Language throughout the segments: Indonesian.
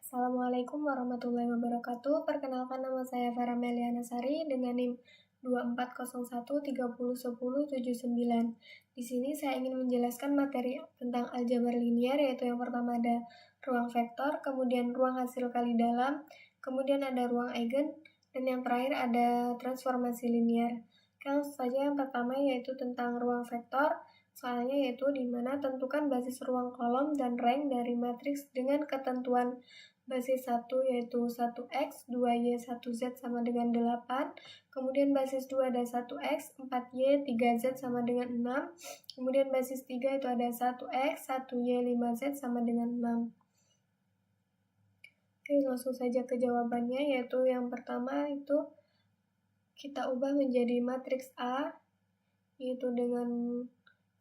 Assalamualaikum warahmatullahi wabarakatuh. Perkenalkan, nama saya Farah Meliana Sari dengan NIM 2401301079. Di sini saya ingin menjelaskan materi tentang aljabar linier, yaitu yang pertama ada ruang vektor, kemudian ruang hasil kali dalam, kemudian ada ruang eigen, dan yang terakhir ada transformasi linier. Langsung saja yang pertama yaitu tentang ruang vektor. Soalnya yaitu di mana tentukan basis ruang kolom dan rank dari matriks dengan ketentuan basis 1 yaitu 1x, 2y, 1z sama dengan 8. Kemudian basis 2 ada 1x, 4y, 3z sama dengan 6. Kemudian basis 3 itu ada 1x, 1y, 5z sama dengan 6. Oke, langsung saja ke jawabannya, yaitu yang pertama itu kita ubah menjadi matriks A, yaitu dengan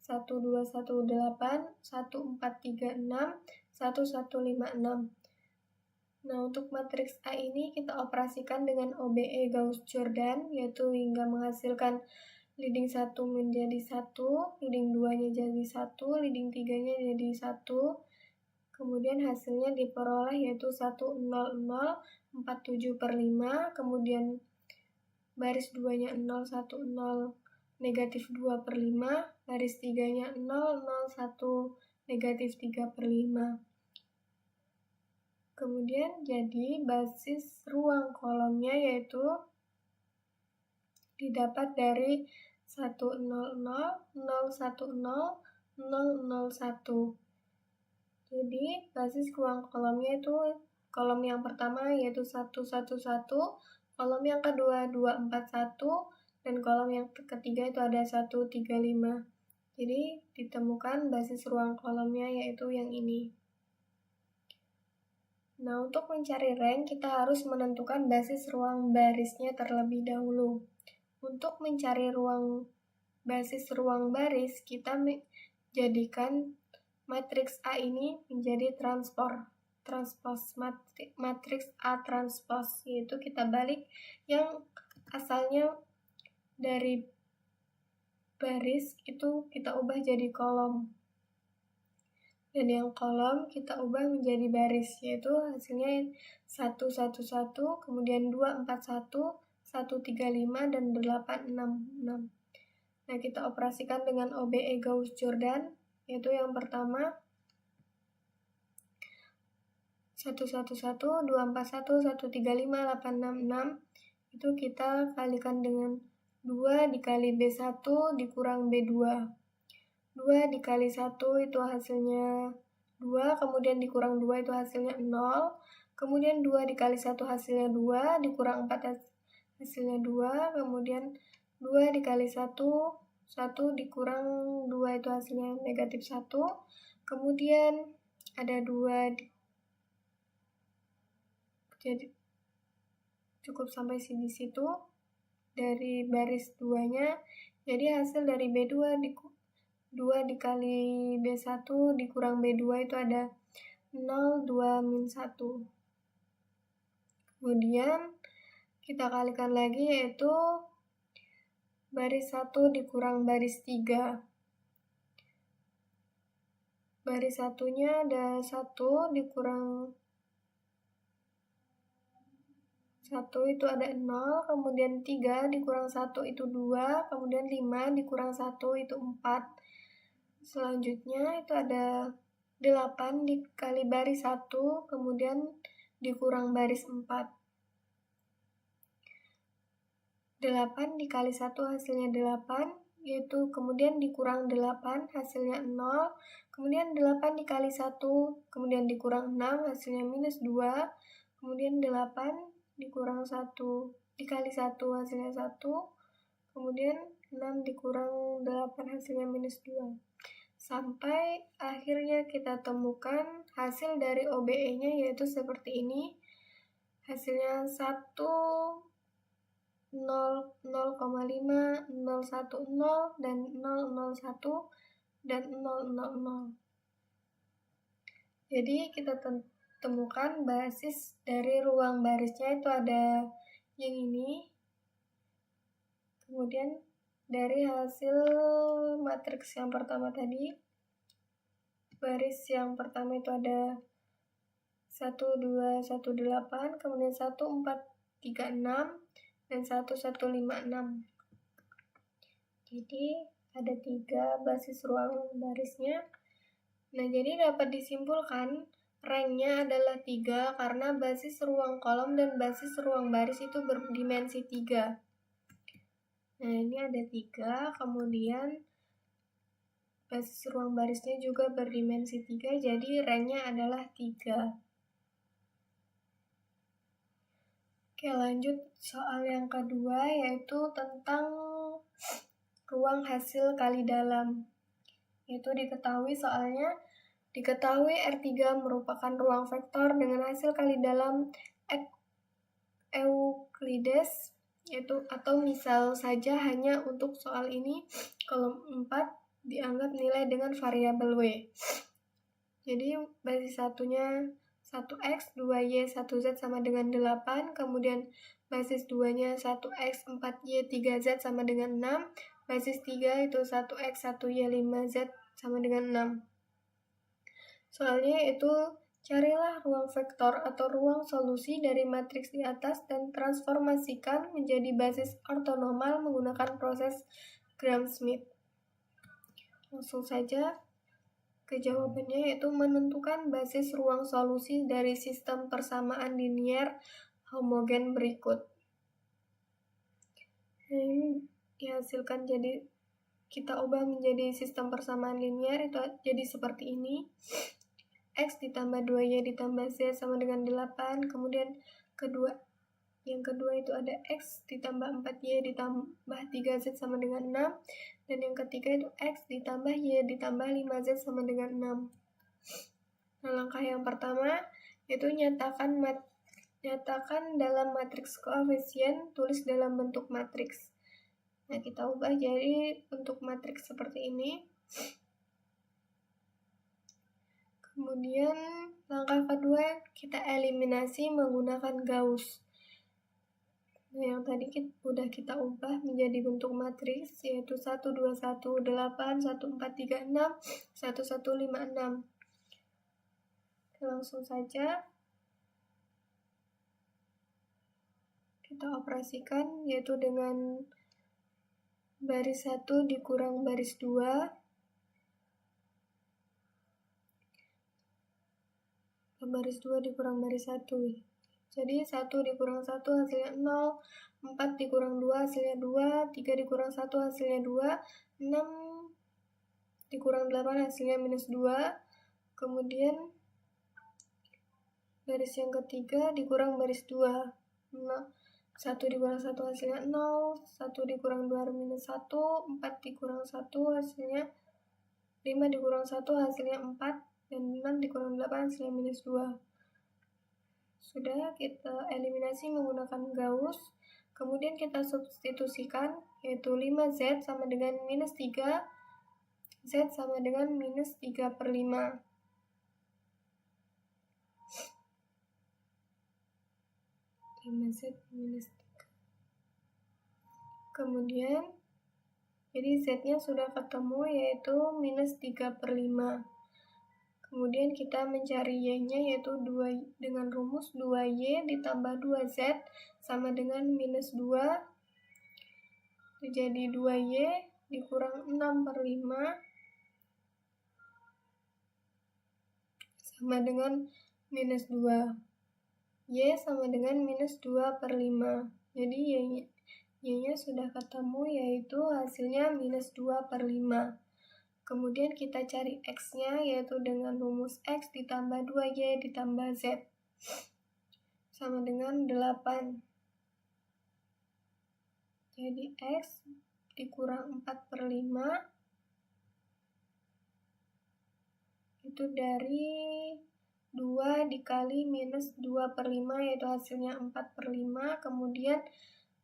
1, 2, 1, 8, 1, 4, 3, 6, 1, 1, 5, 6. Nah, untuk matriks A ini kita operasikan dengan OBE Gauss-Jordan, yaitu hingga menghasilkan leading 1 menjadi 1, leading 2-nya jadi 1, leading 3-nya jadi 1. Kemudian hasilnya diperoleh yaitu 10047/5, kemudian baris 2-nya 010 negatif 2/5, baris 3-nya 001 negatif 3/5. Kemudian jadi basis ruang kolomnya yaitu didapat dari 100, 010, 001. Jadi basis ruang kolomnya itu kolom yang pertama yaitu 111, kolom yang kedua 241, dan kolom yang ketiga itu ada 135. Jadi ditemukan basis ruang kolomnya yaitu yang ini. Nah, untuk mencari rank, kita harus menentukan basis ruang barisnya terlebih dahulu. Untuk mencari basis ruang baris, kita jadikan matriks A ini menjadi transpos matriks A transpos, yaitu kita balik yang asalnya dari baris itu kita ubah jadi kolom. Dan yang kolom kita ubah menjadi baris, yaitu hasilnya 111, kemudian 241, 135, dan 866. Nah, kita operasikan dengan OBE Gauss-Jordan, yaitu yang pertama 111, 241, 135, 866. Itu kita kalikan dengan 2 dikali B1 dikurang B2. 2 dikali 1 itu hasilnya 2, kemudian dikurang 2 itu hasilnya 0, kemudian 2 dikali 1 hasilnya 2, dikurang 4 hasilnya 2, kemudian 2 dikali 1, 1 dikurang 2 itu hasilnya negatif 1, kemudian ada 2, jadi cukup sampai di situ dari baris 2-nya, jadi hasil dari B2 2 dikali B1 dikurang B2 itu ada 0, 2, min 1. Kemudian kita kalikan lagi yaitu baris 1 dikurang baris 3. Baris 1-nya ada 1 dikurang 1 itu ada 0, kemudian 3 dikurang 1 itu 2, kemudian 5 dikurang 1 itu 4. Selanjutnya itu ada 8 dikali baris 1, kemudian dikurang baris 4. 8 dikali 1 hasilnya 8, yaitu kemudian dikurang 8 hasilnya 0, kemudian 8 dikali 1, kemudian dikurang 6 hasilnya minus 2, kemudian 8 dikurang 1 dikali 1 hasilnya 1, kemudian 6 dikurang 8 hasilnya minus 2. Sampai akhirnya kita temukan hasil dari OBE-nya yaitu seperti ini. Hasilnya 1, 0, 0,5, 010, dan 001, dan 000. Jadi kita temukan basis dari ruang barisnya itu ada yang ini. Kemudian dari hasil matriks yang pertama tadi, baris yang pertama itu ada 1218, kemudian 1436, dan 1156. Jadi ada 3 basis ruang barisnya. Nah, jadi dapat disimpulkan ranknya adalah 3 karena basis ruang kolom dan basis ruang baris itu berdimensi 3. Nah, ini ada 3, kemudian basis ruang barisnya juga berdimensi 3, jadi ranknya adalah 3. Oke, lanjut soal yang kedua, yaitu tentang ruang hasil kali dalam. Itu diketahui R3 merupakan ruang vektor dengan hasil kali dalam Euclides, atau misal saja hanya untuk soal ini, kolom 4 dianggap nilai dengan variabel W. Jadi basis satunya 1x, 2y, 1z sama dengan 8, kemudian basis 2-nya 1x, 4y, 3z sama dengan 6, basis 3 itu 1x, 1y, 5z sama dengan 6. Soalnya itu carilah ruang vektor atau ruang solusi dari matriks di atas dan transformasikan menjadi basis ortonormal menggunakan proses Gram-Schmidt. Langsung saja ke jawabannya, yaitu menentukan basis ruang solusi dari sistem persamaan linier homogen berikut. Ini dihasilkan, jadi kita ubah menjadi sistem persamaan linier, itu jadi seperti ini. X ditambah 2Y ditambah Z sama dengan 8, kemudian yang kedua itu ada X ditambah 4Y ditambah 3Z sama dengan 6, dan yang ketiga itu X ditambah Y ditambah 5Z sama dengan 6. Nah, langkah yang pertama yaitu nyatakan dalam matriks koefisien, tulis dalam bentuk matriks. Nah, kita ubah jadi bentuk matriks seperti ini. Kemudian langkah kedua kita eliminasi menggunakan Gauss. Nah, yang tadi udah kita ubah menjadi bentuk matriks, yaitu 1, 2, 1, 8, 1, 4, 3, 6, 1, 1, 5, 6. Langsung saja kita operasikan, yaitu dengan baris 1 dikurang baris 2, baris 2 dikurang baris 1. Jadi 1 dikurang 1 hasilnya 0, 4 dikurang 2 hasilnya 2, 3 dikurang 1 hasilnya 2, 6 dikurang 8 hasilnya minus 2, kemudian baris yang ketiga dikurang baris 2, 1 dikurang 1 hasilnya 0, 1 dikurang 2 minus 1, 4 dikurang 1 hasilnya 5 dikurang 1 hasilnya 4, dan 6 dikurang 8 hasilnya minus 2. Sudah kita eliminasi menggunakan Gauss, kemudian kita substitusikan, yaitu 5Z sama dengan minus 3, Z sama dengan minus 3/5. Z minus 3. Kemudian, jadi Z-nya sudah ketemu, yaitu minus 3/5. Kemudian kita mencari Y-nya, yaitu 2 dengan rumus 2Y ditambah 2Z sama dengan minus 2. Jadi 2Y dikurang 6/5 sama dengan minus 2. Y sama dengan minus 2/5. Jadi Y-nya sudah ketemu, yaitu hasilnya minus 2/5. Kemudian kita cari X-nya, yaitu dengan rumus X ditambah 2Y ditambah Z sama dengan 8. Jadi X dikurang 4/5 itu dari 2 dikali minus 2/5, yaitu hasilnya 4/5. Kemudian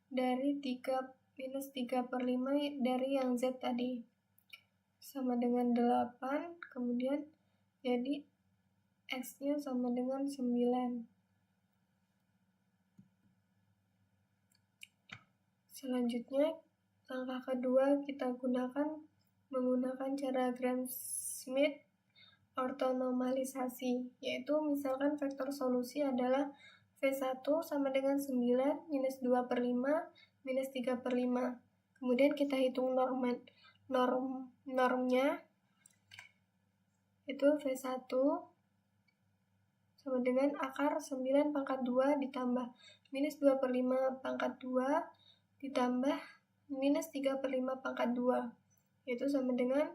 dari 3 minus 3/5 dari yang Z tadi sama dengan 8, kemudian jadi X-nya sama dengan 9. Selanjutnya, langkah kedua kita menggunakan cara Gram-Schmidt ortonomalisasi, yaitu misalkan vektor solusi adalah V1 sama dengan 9 minus 2 per 5 minus 3 per 5. Kemudian kita hitung normnya, itu V1 sama dengan akar 9 pangkat 2 ditambah minus 2 per 5 pangkat 2 ditambah minus 3 per 5 pangkat 2, yaitu sama dengan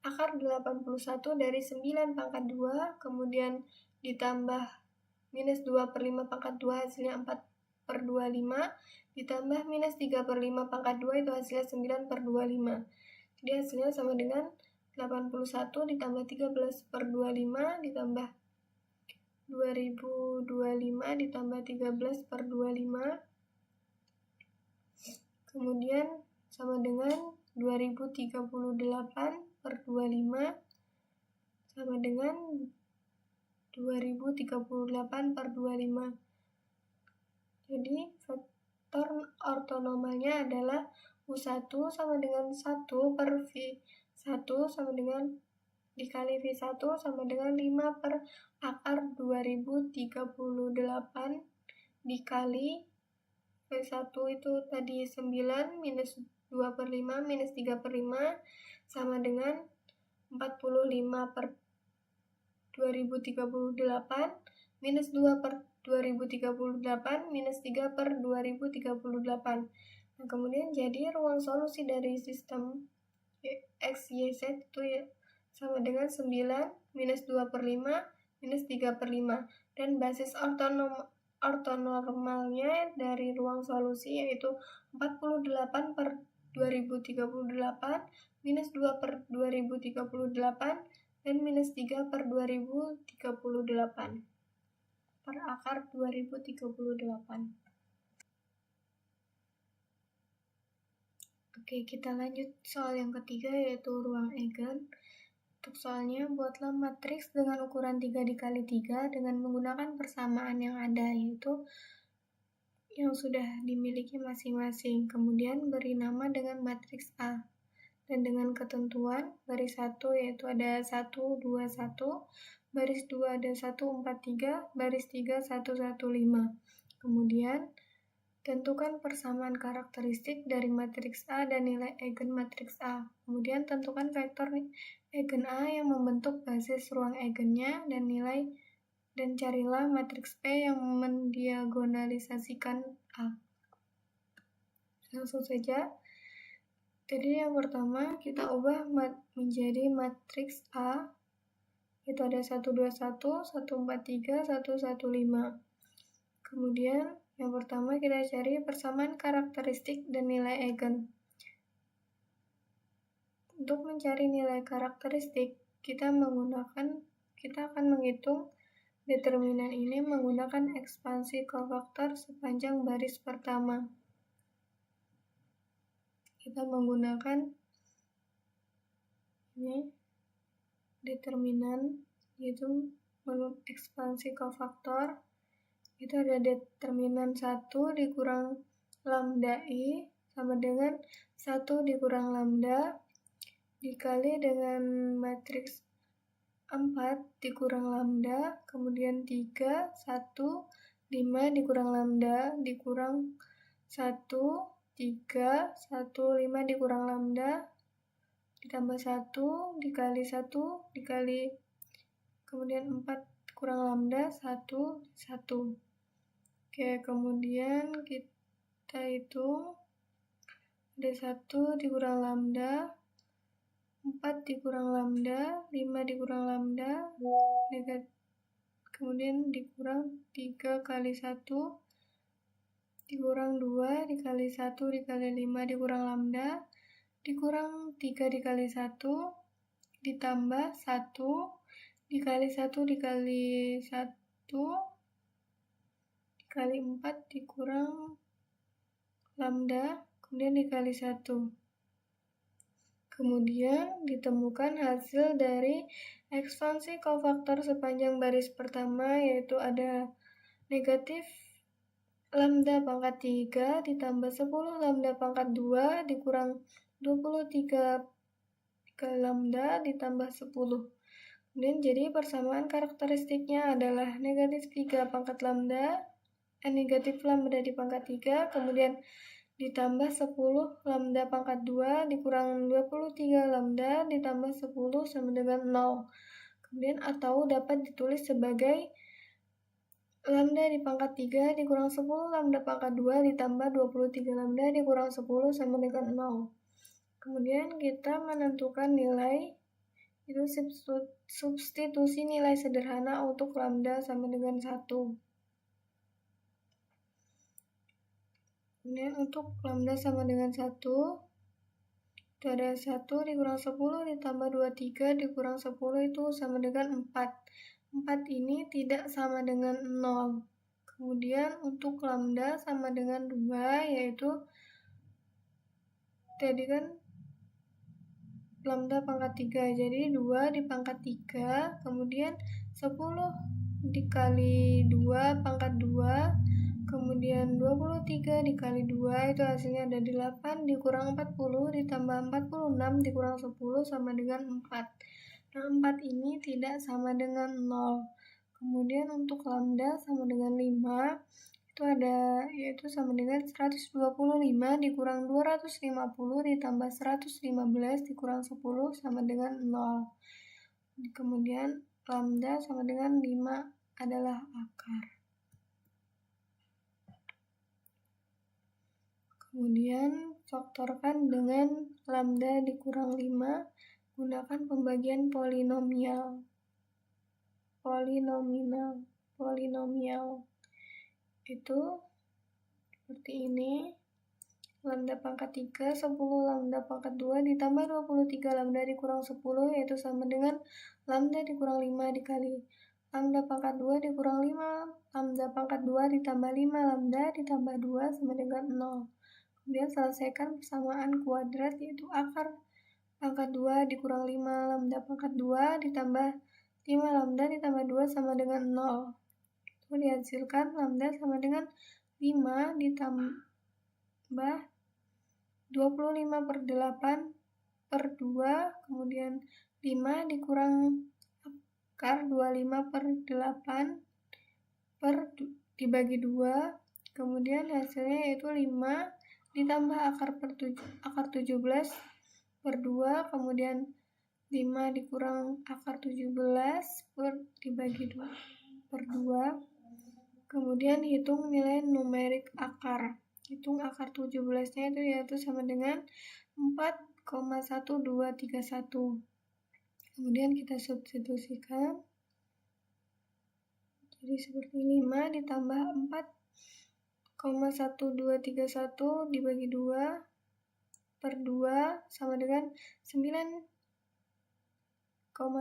akar 81 dari 9 pangkat 2, kemudian ditambah minus 2 per 5 pangkat 2 hasilnya 4 per 25, ditambah minus 3 per 5 pangkat 2 itu hasilnya 9 per 25. Jadi hasilnya sama dengan 81 ditambah 13 per 25 ditambah 2025 ditambah 13 per 25, kemudian sama dengan 2038 per 25 sama dengan 2038 per 25. Jadi vektor ortonormalnya adalah U1 sama dengan 1 per V1 sama dengan dikali V1 sama dengan 5 per akar 2038 dikali V1 itu tadi 9 minus 2 per 5 minus 3 per 5 sama dengan 45 per 2038 minus 2 per 2038 minus 3 per 2038. Nah, kemudian jadi ruang solusi dari sistem X, Y, Z itu ya sama dengan 9 minus 2 per 5 minus 3 per 5. Dan basis ortonormalnya dari ruang solusi yaitu 48 per 2038 minus 2 per 2038 dan minus 3 per 2038 per akar 2038. Oke, kita lanjut soal yang ketiga yaitu ruang eigen. Untuk soalnya, buatlah matriks dengan ukuran 3 dikali 3 dengan menggunakan persamaan yang ada, yaitu yang sudah dimiliki masing-masing. Kemudian beri nama dengan matriks A. Dan dengan ketentuan baris 1 yaitu ada 1, 2, 1, baris 2 ada 1, 4, 3, baris 3, 1, 1, 5. Kemudian tentukan persamaan karakteristik dari matriks A dan nilai eigen matriks A. Kemudian tentukan vektor eigen A yang membentuk basis ruang eigennya dan carilah matriks P yang mendiagonalisasikan A. Langsung saja. Jadi yang pertama kita ubah menjadi matriks A, itu ada 1, 2, 1, 1, 4, 3, 1, 1, 5. Kemudian yang pertama kita cari persamaan karakteristik dan nilai eigen. Untuk mencari nilai karakteristik, kita akan menghitung determinan ini menggunakan ekspansi kofaktor sepanjang baris pertama. Kita menggunakan ini determinan, yaitu ekspansi kofaktor. Itu ada determinan 1 dikurang lambda I sama dengan 1 dikurang lambda dikali dengan matriks 4 dikurang lambda, kemudian 3, 1, 5 dikurang lambda dikurang 1, 3, 1, 5 dikurang lambda ditambah 1 dikali 1 dikali kemudian 4 kurang lambda 1, 1. Oke, kemudian kita hitung ada 1 dikurang lambda, 4 dikurang lambda, 5 dikurang lambda, kemudian dikurang 3 kali 1 dikurang 2 dikali 1 dikali 5 dikurang lambda dikurang 3 dikali 1 ditambah 1 dikali 1 dikali 1 dikali 4 dikurang lambda kemudian dikali 1. Kemudian ditemukan hasil dari ekspansi kofaktor sepanjang baris pertama, yaitu ada negatif lambda pangkat 3 ditambah 10 lambda pangkat 2 dikurang 23 ke lambda ditambah 10. Kemudian jadi persamaan karakteristiknya adalah negatif 3 pangkat lambda, negatif lambda di pangkat 3, kemudian ditambah 10 lambda pangkat 2 dikurang 23 lambda ditambah 10 sama dengan 0. Kemudian atau dapat ditulis sebagai lambda di pangkat 3 dikurang 10 lambda pangkat 2 ditambah 23 lambda dikurang 10 sama dengan 0. Kemudian kita menentukan nilai, itu substitusi nilai sederhana untuk lambda sama dengan 1. Kemudian untuk lambda sama dengan 1, itu ada 1 dikurang 10 ditambah 23 dikurang 10 itu sama dengan 4. 4 ini tidak sama dengan 0. Kemudian untuk lambda sama dengan 2, yaitu tadi kan lambda pangkat 3, jadi 2 di pangkat 3, kemudian 10 dikali 2 pangkat 2, kemudian 23 dikali 2, itu hasilnya ada 8, dikurang 40, ditambah 46, dikurang 10, sama dengan 4. Nah, 4 ini tidak sama dengan 0. Kemudian untuk lambda sama dengan 5, itu ada, yaitu sama dengan 125 dikurang 250 ditambah 115 dikurang 10 sama dengan 0. Kemudian lambda sama dengan 5 adalah akar. Kemudian faktorkan dengan lambda dikurang 5, gunakan pembagian polinomial. Itu seperti ini. Lambda pangkat 3, 10 lambda pangkat 2 ditambah 23 lambda dikurang 10, yaitu sama dengan lambda dikurang 5 dikali lambda pangkat 2 dikurang 5 lambda pangkat 2 ditambah 5 lambda ditambah 2 sama dengan 0. Kemudian selesaikan persamaan kuadrat, yaitu akar pangkat 2 dikurang 5 lambda pangkat 2 ditambah 5 lambda ditambah 2 sama dengan 0. Itu dihasilkan lambda sama dengan 5 ditambah 25 per 8 per 2, kemudian 5 dikurang akar 25 per 8 dibagi 2, kemudian hasilnya yaitu 5 ditambah akar 17 per 2, kemudian 5 dikurang akar 17 dibagi 2 per 2, kemudian hitung nilai numerik akar. Hitung akar 17-nya itu yaitu sama dengan 4,1231. Kemudian kita substitusikan. Jadi seperti 5 ditambah 4,1231 dibagi 2 per 2 sama dengan 9,1231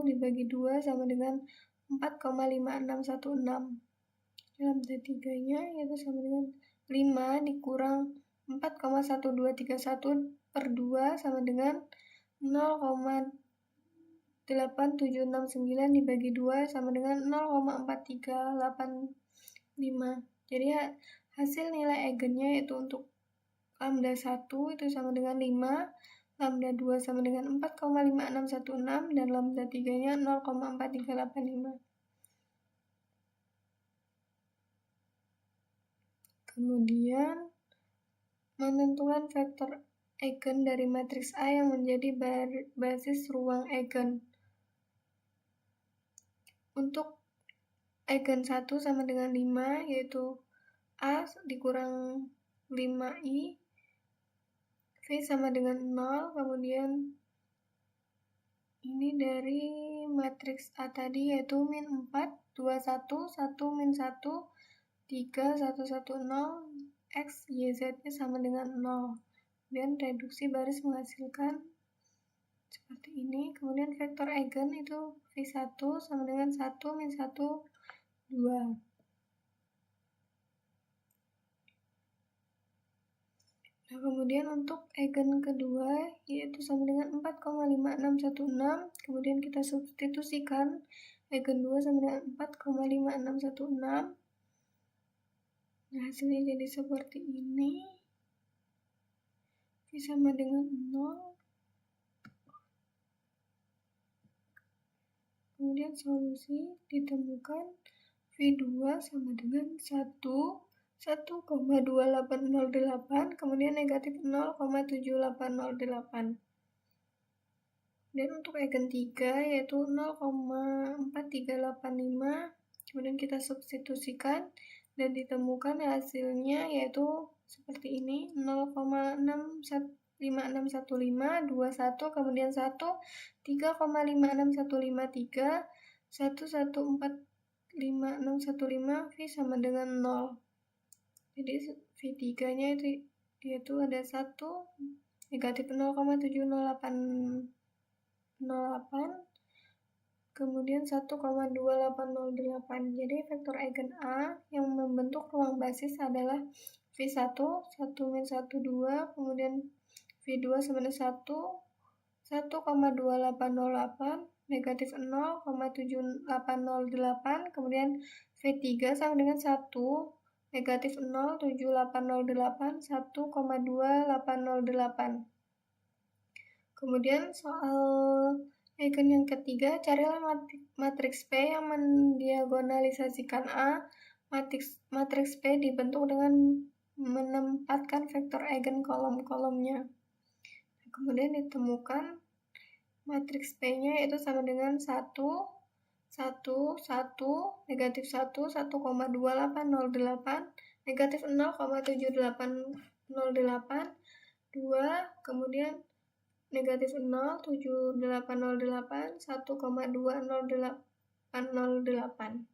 dibagi 2 sama dengan 4,5616. Lambda 3-nya yaitu sama dengan 5 dikurang 4,1231 per 2 sama dengan 0,8769 dibagi 2 sama dengan 0,4385. Jadi hasil nilai eigennya yaitu untuk lambda 1 itu sama dengan 5, lambda 2 sama dengan 4,5616, dan lambda 3-nya 0,4385. Kemudian menentukan vektor eigen dari matriks A yang menjadi basis ruang eigen. Untuk eigen 1 sama dengan 5, yaitu A dikurang 5I, V sama dengan 0, kemudian ini dari matriks A tadi yaitu min 4, 2, 1, 1, min 1, 3, 1, 1, 0, X, Y, Z-nya sama dengan 0. Kemudian reduksi baris menghasilkan seperti ini. Kemudian vektor eigen itu V1 sama dengan 1, min 1, 2. Nah, kemudian untuk eigen kedua yaitu sama dengan 4,5616. Kemudian kita substitusikan eigen 2 sama dengan 4,5616. Nah, hasilnya jadi seperti ini. V sama dengan 0. kemudian solusi ditemukan V2 sama dengan 1,2808, kemudian negatif 0,7808. Dan untuk eigen 3 yaitu 0,4385, kemudian kita substitusikan dan ditemukan hasilnya yaitu seperti ini, 0,5615, kemudian 1, 3,56153, 1145615, V sama dengan 0. Jadi V3-nya itu yaitu ada 1, negatif 0,70808, kemudian 1,2808. Jadi vektor eigen A yang membentuk ruang basis adalah V1, 1-1, 2, kemudian V2 sama dengan 1,2808, negatif 0,7808, kemudian V3 sama dengan 1, negatif 0,7808, 1,2808. Kemudian soal eigen yang ketiga, carilah matriks P yang mendiagonalisasikan A. Matriks P dibentuk dengan menempatkan vektor eigen kolom-kolomnya. Kemudian ditemukan matriks P-nya yaitu sama dengan 1, 1, 1, negatif 1, 1,2808, negatif 0,7808, 2, kemudian negatif 0, 7808, 1,200808.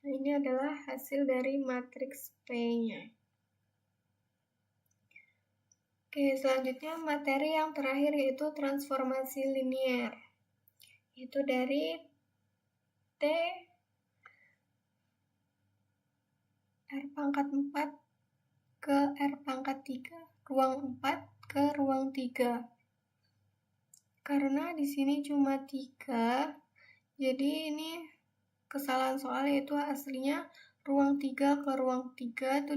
Nah, ini adalah hasil dari matriks P-nya. Oke, selanjutnya materi yang terakhir yaitu transformasi linier. Itu dari T R pangkat 4 ke R pangkat 3, ruang 4 ke ruang 3. Karena di sini cuma 3, jadi ini kesalahan soal, yaitu aslinya ruang 3 ke ruang 3 itu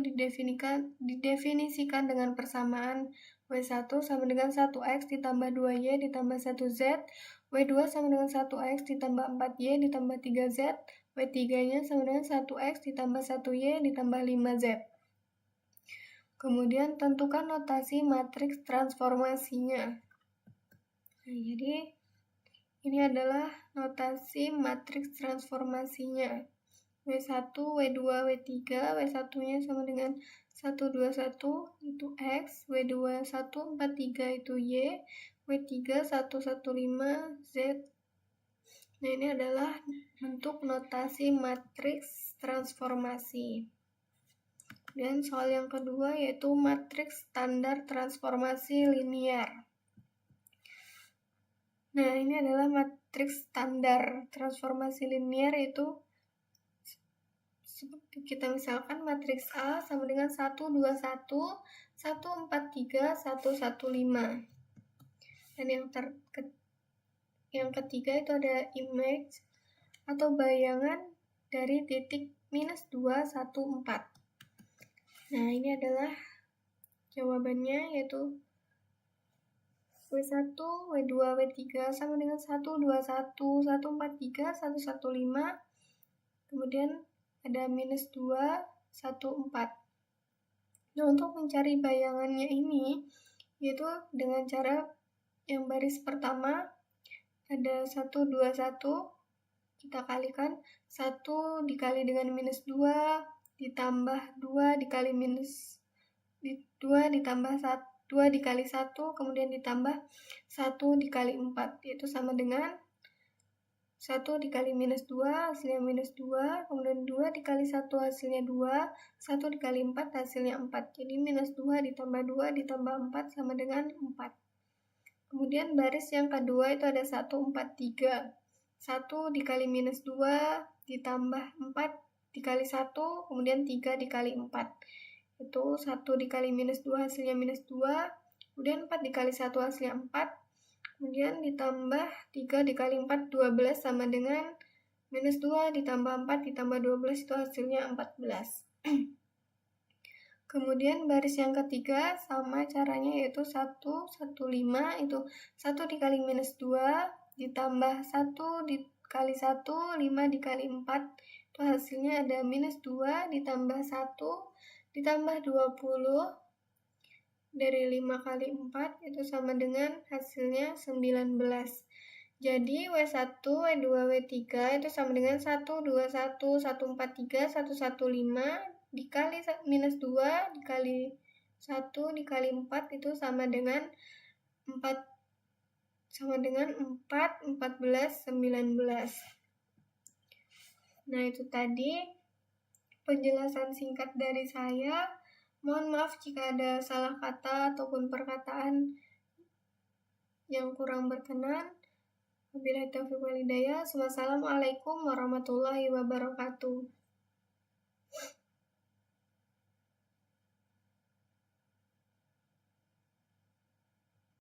didefinisikan dengan persamaan W1 sama dengan 1X ditambah 2Y ditambah 1Z, W2 sama dengan 1X ditambah 4Y ditambah 3Z, W3-nya sama dengan 1X ditambah 1Y ditambah 5Z. Kemudian tentukan notasi matriks transformasinya. Nah, jadi ini adalah notasi matriks transformasinya. W1, W2, W3, W1-nya sama dengan 121 itu X, W2 143 itu Y, W3 115 Z. Nah, ini adalah bentuk notasi matriks transformasi. Dan soal yang kedua yaitu matriks standar transformasi linier. Nah, ini adalah matriks standar transformasi linier, yaitu kita misalkan matriks A sama dengan 1, 2, 1, 1, 4, 3, 1, 1, 5. Dan yang ketiga itu ada image atau bayangan dari titik minus 2, 1, 4. Nah, ini adalah jawabannya, yaitu W1, W2, W3 sama dengan 1, 2, 1, 1, 4, 3, 1, 1, 5. Kemudian ada minus 2, 1, 4. Nah, untuk mencari bayangannya ini, yaitu dengan cara yang baris pertama, ada 1, 2, 1, kita kalikan 1 dikali dengan minus 2, ditambah 2 dikali minus 2 ditambah 1. 2 dikali 1, kemudian ditambah 1 dikali 4, yaitu sama dengan 1 dikali minus 2, hasilnya minus 2, kemudian 2 dikali 1, hasilnya 2, 1 dikali 4, hasilnya 4. Jadi minus 2 ditambah 2 ditambah 4 sama dengan 4. Kemudian baris yang kedua itu ada 1, 4, 3. 1 dikali minus 2, ditambah 4 dikali 1, kemudian 3 dikali 4. Itu 1 dikali minus 2 hasilnya minus 2, kemudian 4 dikali 1 hasilnya 4, kemudian ditambah 3 dikali 4, 12 sama dengan minus 2 ditambah 4 ditambah 12 itu hasilnya 14. Kemudian baris yang ketiga sama caranya, yaitu 1, 1, 5, itu 1 dikali minus 2 ditambah 1 kali 1, 5 dikali 4, itu hasilnya ada minus 2 ditambah 1 ditambah 20, dari 5 kali 4 itu sama dengan hasilnya 19. Jadi W1, W2, W3 itu sama dengan 1, 2, 1, 1, 4, 3, 1, 1, 5 dikali minus 2 dikali 1 dikali 4 itu sama dengan 4, 14, 19. Nah, itu tadi penjelasan singkat dari saya. Mohon maaf jika ada salah kata ataupun perkataan yang kurang berkenan. Wabillahi taufiq wal hidayah. Wassalamualaikum warahmatullahi wabarakatuh.